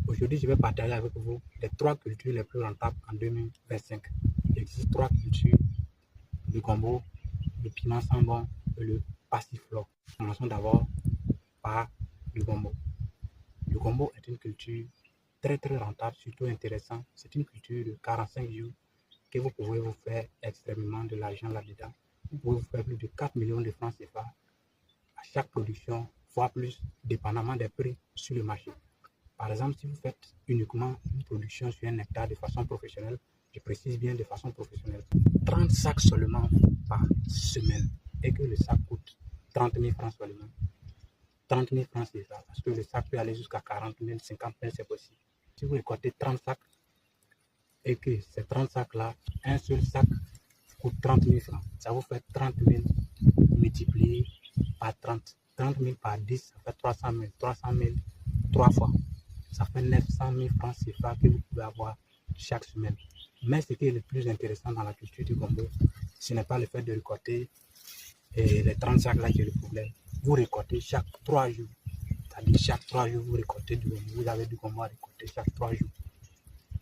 Aujourd'hui, je vais partager avec vous les 3 cultures les plus rentables en 2025. Il existe 3 cultures: le gombo, le piment sambon et le passiflore. Commençons d'abord par le gombo. Le gombo est une culture très rentable, surtout intéressante. C'est une culture de 45 jours que vous pouvez vous faire extrêmement de l'argent là-dedans. Vous pouvez vous faire plus de 4 millions de francs CFA à chaque production, voire plus, dépendamment des prix sur le marché. Par exemple, si vous faites uniquement une production sur un hectare de façon professionnelle, je précise bien de façon professionnelle, 30 sacs seulement par semaine, et que le sac coûte 30 000 francs seulement. 30 000 francs c'est ça, parce que le sac peut aller jusqu'à 40 000, 50 000, c'est possible. Si vous récoltez 30 sacs, et que ces 30 sacs-là, un seul sac coûte 30 000 francs, ça vous fait 30 000 multiplié par 30. 30 000 par 10, ça fait 300 000. 300 000, 3 fois. Ça fait 900 000 francs CFA que vous pouvez avoir chaque semaine. Mais ce qui est le plus intéressant dans la culture du gombo, ce n'est pas le fait de récolter les 30 sacs là qui est le problème. Vous récoltez chaque 3 jours. C'est-à-dire chaque 3 jours, vous récoltez du gombo. Vous avez du gombo à récolter chaque 3 jours.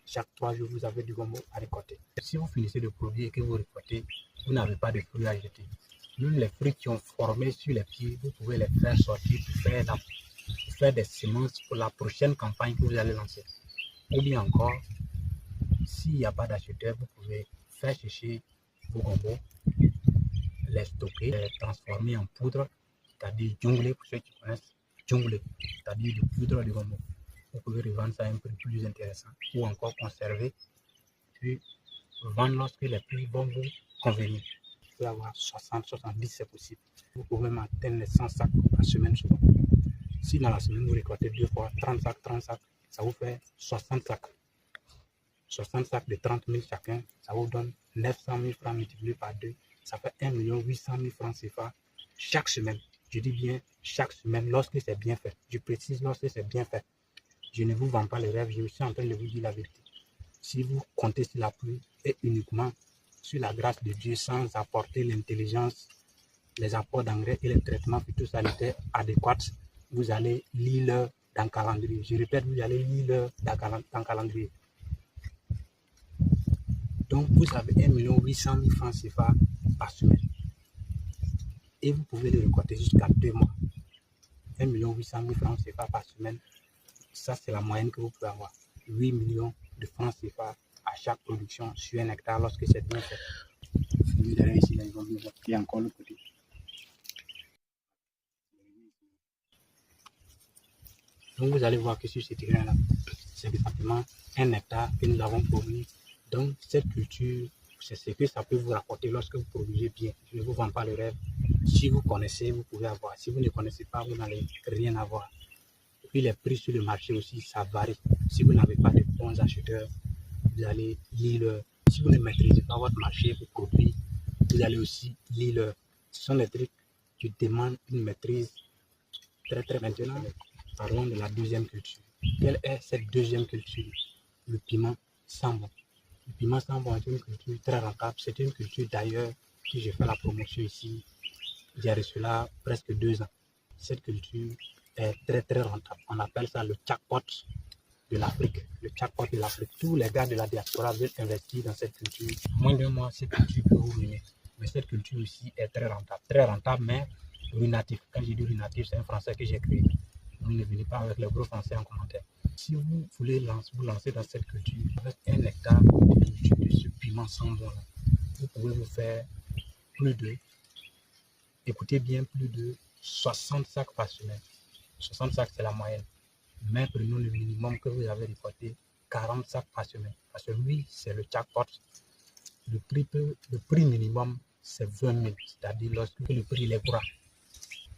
Chaque 3 jours, vous avez du gombo à récolter. Si vous finissez de produire et que vous récoltez, vous n'avez pas de fruits à jeter. Même les fruits qui ont formé sur les pieds, vous pouvez les faire sortir pour faire des semences pour la prochaine campagne que vous allez lancer. Ou bien encore, s'il n'y a pas d'acheteur, vous pouvez faire sécher vos gombos, les stocker, les transformer en poudre, c'est-à-dire jongler pour ceux qui connaissent, jongler, c'est-à-dire de poudre de gombo. Vous pouvez revendre ça à un prix plus intéressant, ou encore conserver, puis vendre lorsque les prix vont vous convenir. Vous pouvez avoir 60, 70, c'est possible. Vous pouvez même atteindre les 100 sacs par semaine souvent. Si dans la semaine vous récoltez 2 fois 30 sacs, ça vous fait 60 sacs. 60 sacs de 30 000 chacun, ça vous donne 900 000 francs multipliés par 2. Ça fait 1 800 000 francs CFA chaque semaine. Je dis bien chaque semaine lorsque c'est bien fait. Je précise lorsque c'est bien fait. Je ne vous vends pas le rêve, je suis en train de vous dire la vérité. Si vous comptez sur la pluie et uniquement sur la grâce de Dieu sans apporter l'intelligence, les apports d'engrais et les traitements phytosanitaires adéquats, vous allez lire l'heure dans le calendrier. Je répète, vous allez lire l'heure dans le calendrier. Donc, vous avez 1 800 000 francs CFA par semaine. Et vous pouvez le récolter jusqu'à 2 mois. 1 800 000 francs CFA par semaine, ça c'est la moyenne que vous pouvez avoir. 8 millions de francs CFA à chaque production sur un hectare lorsque c'est bien fait. Derrière ici, là, il y a encore le côté. Donc vous allez voir que sur ce terrain-là, c'est exactement un hectare que nous avons produit. Donc cette culture, c'est ce que ça peut vous rapporter lorsque vous produisez bien. Je ne vous vends pas le rêve. Si vous connaissez, vous pouvez avoir. Si vous ne connaissez pas, vous n'allez rien avoir. Et puis les prix sur le marché aussi, ça varie. Si vous n'avez pas de bons acheteurs, vous allez lire. Si vous ne maîtrisez pas votre marché, vos produits, vous allez aussi lire. Ce sont des trucs qui demandent une maîtrise très maintenant. Parlons de la deuxième culture. Quelle est cette deuxième culture? Le piment sambon. Le piment sambon est une culture très rentable. C'est une culture d'ailleurs que j'ai fait la promotion ici il y a de cela presque 2 ans. Cette culture est très rentable. On appelle ça le jackpot de l'Afrique. Le jackpot de l'Afrique. Tous les gars de la diaspora veulent investir dans cette culture. Moins de mois, cette culture peut vous venir. Mais cette culture aussi est très rentable. Très rentable, mais ruinatif. Quand je dis ruinatif, c'est un français que j'ai créé. Vous ne venez pas avec le gros français en commentaire. Si vous voulez vous lancer dans cette culture, avec 1 hectare de culture de ce piment sambon, vous pouvez vous faire plus de, écoutez bien, plus de 60 sacs par semaine. 60 sacs, c'est la moyenne. Mais prenons le minimum que vous avez récolté, 40 sacs par semaine. Parce que oui, c'est le jackpot. Le prix minimum, c'est 20 000. C'est-à-dire lorsque le prix est gras.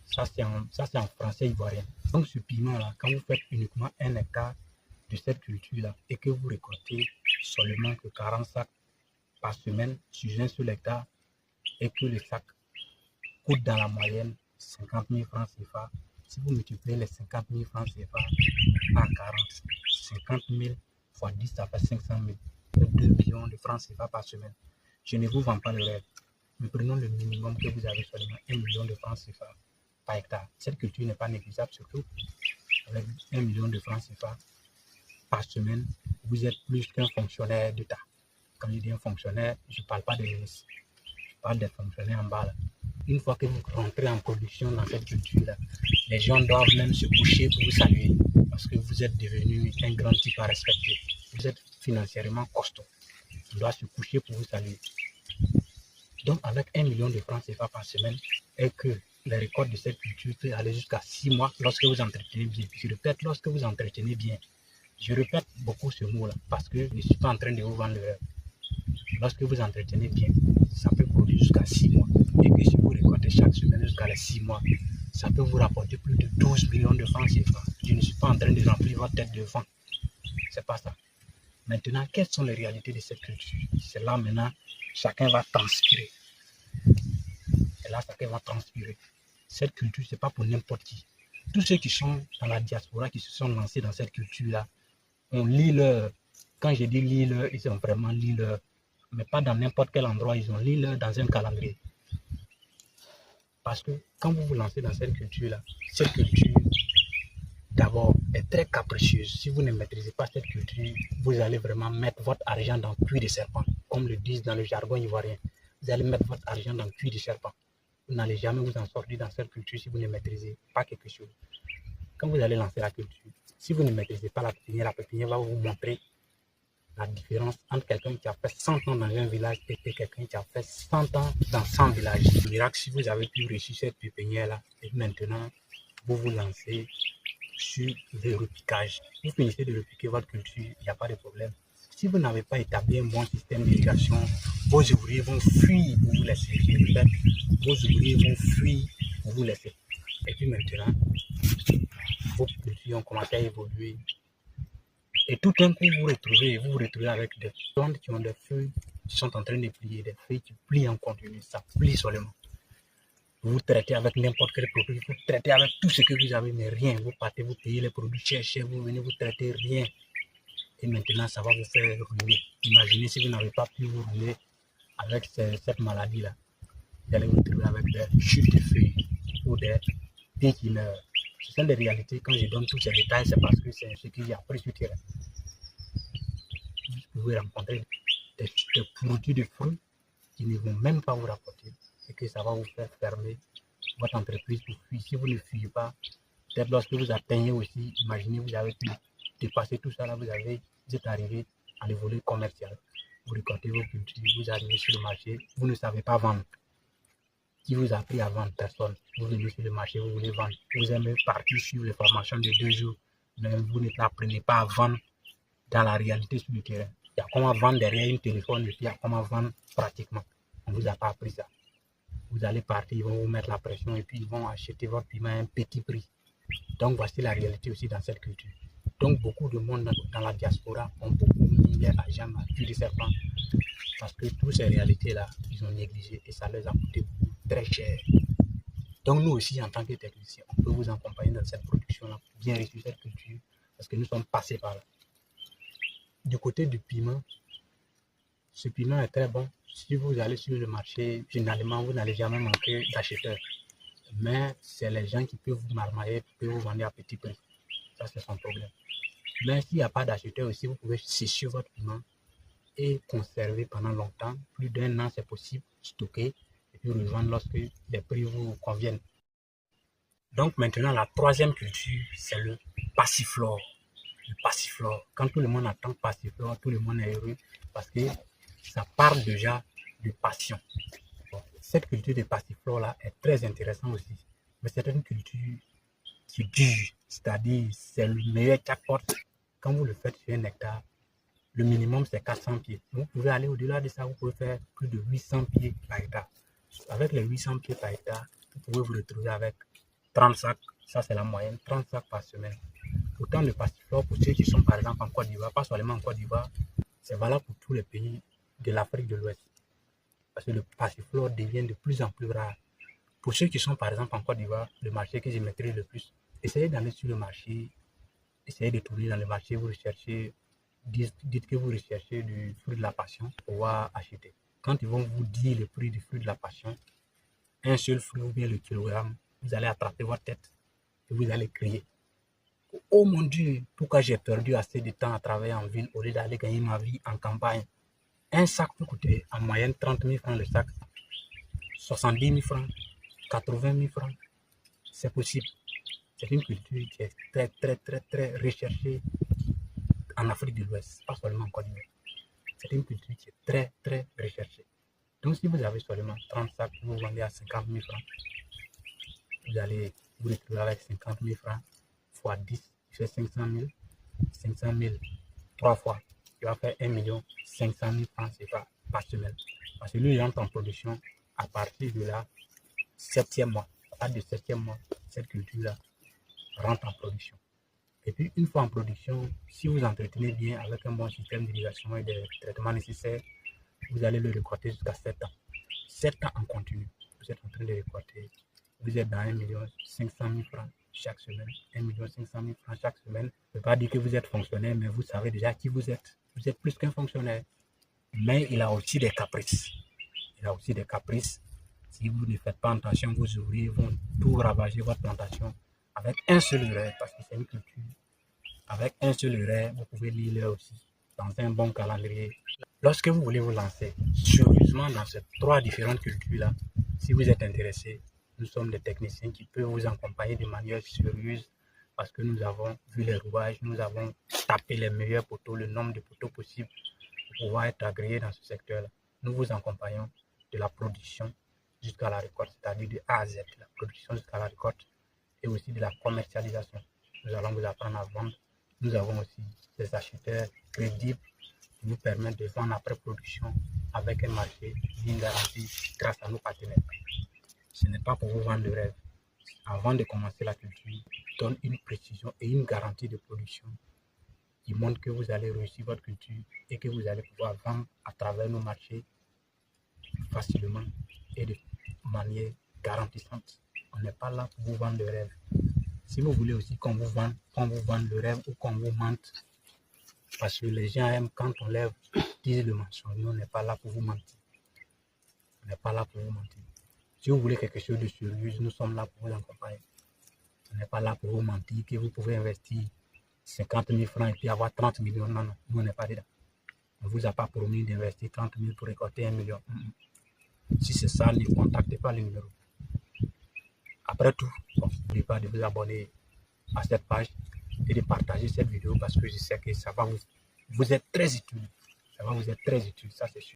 Ça, c'est en français ivoirien. Donc, ce piment-là, quand vous faites uniquement 1 hectare de cette culture-là et que vous récoltez seulement que 40 sacs par semaine sur un seul hectare et que le sac coûte dans la moyenne 50 000 francs CFA, si vous multipliez les 50 000 francs CFA par 40, 50 000 fois 10, ça fait 500 000. 2 millions de francs CFA par semaine. Je ne vous vends pas le rêve, mais prenons le minimum que vous avez seulement 1 million de francs CFA par hectare. Cette culture n'est pas négligeable, surtout avec 1 million de francs CFA par semaine, vous êtes plus qu'un fonctionnaire d'État. Quand je dis un fonctionnaire, je ne parle pas des ministres, je parle des fonctionnaires en bas là. Une fois que vous rentrez en production dans cette culture-là, les gens doivent même se coucher pour vous saluer parce que vous êtes devenu un grand type à respecter. Vous êtes financièrement costaud. On doit se coucher pour vous saluer. Donc, avec 1 million de francs CFA par semaine, et que les récoltes de cette culture peut aller jusqu'à 6 mois lorsque vous entretenez bien. Je répète, lorsque vous entretenez bien. Je répète beaucoup ce mot-là parce que je ne suis pas en train de vous vendre le rêve. Lorsque vous entretenez bien, ça peut produire jusqu'à 6 mois. Et que si vous récoltez chaque semaine jusqu'à les 6 mois, ça peut vous rapporter plus de 12 millions de francs CFA. Je ne suis pas en train de remplir votre tête de vent. C'est pas ça. Maintenant, quelles sont les réalités de cette culture? C'est là maintenant, chacun va transpirer. C'est là, chacun va transpirer. Cette culture, ce n'est pas pour n'importe qui. Tous ceux qui sont dans la diaspora, qui se sont lancés dans cette culture-là, on lit leur. Quand je dis lit leur, ils ont vraiment lit leur. Mais pas dans n'importe quel endroit, ils ont lit leur dans un calendrier. Parce que quand vous vous lancez dans cette culture-là, cette culture, d'abord, est très capricieuse. Si vous ne maîtrisez pas cette culture, vous allez vraiment mettre votre argent dans le puits de serpent. Comme le disent dans le jargon ivoirien. Vous allez mettre votre argent dans le puits de serpent. Vous n'allez jamais vous en sortir dans cette culture si vous ne maîtrisez pas quelque chose. Quand vous allez lancer la culture, si vous ne maîtrisez pas la pépinière va vous montrer la différence entre quelqu'un qui a fait 100 ans dans un village et quelqu'un qui a fait 100 ans dans 100 villages. Le miracle, si vous avez pu réussir cette pépinière-là, et maintenant, vous vous lancez sur le repiquage. Vous finissez de repiquer votre culture, il n'y a pas de problème. Si vous n'avez pas établi un bon système d'irrigation, vos ouvriers vont fuir pour vous laisser. Vos ouvriers vont fuir pour vous laisser. Et puis maintenant, vos cultures ont commencé à évoluer. Et tout un coup, vous vous retrouvez avec des plantes qui ont des feuilles qui sont en train de plier, des feuilles qui plient en continu, ça plie seulement. Vous traitez avec n'importe quel produit, vous traitez avec tout ce que vous avez, mais rien. Vous partez, vous payez les produits chers, vous venez, vous traitez rien. Et maintenant, ça va vous faire ruiner. Imaginez si vous n'avez pas pu vous ruiner avec cette maladie-là. Vous allez vous retrouver avec des chutes de feuilles ou des pieds qui meurent. Ce sont des réalités. Quand je donne tous ces détails, c'est parce que c'est ce qu'il y a après sur terrain. Vous pouvez rencontrer des produits de fruits qui ne vont même pas vous rapporter et que ça va vous faire fermer votre entreprise pour fuir. Si vous ne fuyez pas, peut-être lorsque vous atteignez aussi, imaginez vous avez pu dépasser tout ça là, vous êtes arrivé à le volet commercial. Vous récoltez vos cultures, vous arrivez sur le marché, vous ne savez pas vendre. Qui vous a appris à vendre? Personne. Vous venez sur le marché, vous voulez vendre. Vous aimez partir sur les formations de 2 jours, mais vous n'apprenez pas à vendre dans la réalité sur le terrain. Il y a comment vendre derrière un téléphone et puis il y a comment vendre pratiquement. On ne vous a pas appris ça. Vous allez partir, ils vont vous mettre la pression et puis ils vont acheter votre piment à un petit prix. Donc voici la réalité aussi dans cette culture. Donc beaucoup de monde dans la diaspora ont beaucoup mis leur argent dans le puits de serpent parce que toutes ces réalités-là, ils ont négligé et ça les a coûté très cher. Donc nous aussi, en tant que techniciens, on peut vous accompagner dans cette production-là, bien réussir cette culture parce que nous sommes passés par là. Du côté du piment, ce piment est très bon. Si vous allez sur le marché, généralement, vous n'allez jamais manquer d'acheteurs. Mais c'est les gens qui peuvent vous marmailler, qui peuvent vous vendre à petit prix. Ça, c'est son problème. Mais s'il n'y a pas d'acheteur aussi, vous pouvez sécher votre piment et conserver pendant longtemps. Plus d'1 an, c'est possible, stocker et puis revendre lorsque les prix vous conviennent. Donc maintenant, la troisième culture, c'est le passiflore. Le passiflore. Quand tout le monde entend passiflore, tout le monde est heureux parce que ça parle déjà de passion. Cette culture de passiflore-là est très intéressante aussi. Mais c'est une culture qui dure, c'est-à-dire c'est le meilleur jackpot. Quand vous le faites sur un hectare, le minimum c'est 400 pieds. Vous pouvez aller au-delà de ça, vous pouvez faire plus de 800 pieds par hectare. Avec les 800 pieds par hectare, vous pouvez vous retrouver avec 30 sacs, ça c'est la moyenne, 30 sacs par semaine. Autant le passiflore pour ceux qui sont par exemple en Côte d'Ivoire, pas seulement en Côte d'Ivoire, c'est valable pour tous les pays de l'Afrique de l'Ouest. Parce que le passiflore devient de plus en plus rare. Pour ceux qui sont par exemple en Côte d'Ivoire, le marché que je maîtrise le plus, essayez d'aller sur le marché, essayez de tourner dans le marché, vous recherchez, dites que vous recherchez du fruit de la passion pour pouvoir acheter. Quand ils vont vous dire le prix du fruit de la passion, un seul fruit ou bien le kilogramme, vous allez attraper votre tête et vous allez crier. Oh mon Dieu, pourquoi j'ai perdu assez de temps à travailler en ville au lieu d'aller gagner ma vie en campagne? Un sac peut coûter en moyenne 30 000 francs le sac, 70 000 francs, 80 000 francs. C'est possible. C'est une culture qui est très, très, très, très recherchée en Afrique de l'Ouest, pas seulement en Côte d'Ivoire. C'est une culture qui est très, très recherchée. Donc, si vous avez seulement 30 sacs, vous vendez à 50 000 francs, vous allez vous retrouver avec 50 000 francs fois 10, il fait 500 000. 500 000, 3 fois, il va faire 1 500 000 francs CFA par semaine. Parce que lui, il entre en production à partir de la 7e mois. À partir du 7e mois, cette culture-là rentre en production. Et puis, une fois en production, si vous entretenez bien avec un bon système d'irrigation et des traitements nécessaires, vous allez le récolter jusqu'à 7 ans. 7 ans en continu. Vous êtes en train de récolter. Vous êtes dans 1 500 000 francs chaque semaine. 1 500 000 francs chaque semaine. Je ne veux pas dire que vous êtes fonctionnaire, mais vous savez déjà qui vous êtes. Vous êtes plus qu'un fonctionnaire. Mais il a aussi des caprices. Il a aussi des caprices. Si vous ne faites pas attention, vos ouvriers vont tout ravager votre plantation avec un seul urée, parce que c'est une culture. Avec un seul urée, vous pouvez lire là aussi dans un bon calendrier. Lorsque vous voulez vous lancer sérieusement dans ces 3 différentes cultures-là, si vous êtes intéressé, nous sommes des techniciens qui peuvent vous accompagner de manière sérieuse parce que nous avons vu les rouages, nous avons tapé les meilleurs poteaux, le nombre de poteaux possibles pour pouvoir être agréés dans ce secteur-là. Nous vous accompagnons de la production jusqu'à la récolte, c'est-à-dire de A à Z, la production jusqu'à la récolte et aussi de la commercialisation. Nous allons vous apprendre à vendre. Nous avons aussi des acheteurs crédibles qui nous permettent de vendre après production avec un marché bien garanti grâce à nos partenaires. Ce n'est pas pour vous vendre le rêve. Avant de commencer la culture, donne une précision et une garantie de production qui montre que vous allez réussir votre culture et que vous allez pouvoir vendre à travers nos marchés facilement et de manière garantissante. On n'est pas là pour vous vendre le rêve. Si vous voulez aussi qu'on vous vende le rêve ou qu'on vous mente, parce que les gens aiment quand on lève, disent le mensonge. Nous, on n'est pas là pour vous mentir. On n'est pas là pour vous mentir. Si vous voulez quelque chose de sérieux, nous sommes là pour vous accompagner. On n'est pas là pour vous mentir, que vous pouvez investir 50 000 francs et puis avoir 30 millions. Non, non, nous, on n'est pas dedans. On ne vous a pas promis d'investir 30 000 pour récolter 1 million. Si c'est ça, ne contactez pas le numéro. Après tout, n'oubliez pas de vous abonner à cette page et de partager cette vidéo parce que je sais que ça va vous être très utile. Ça va vous être très utile, ça c'est sûr.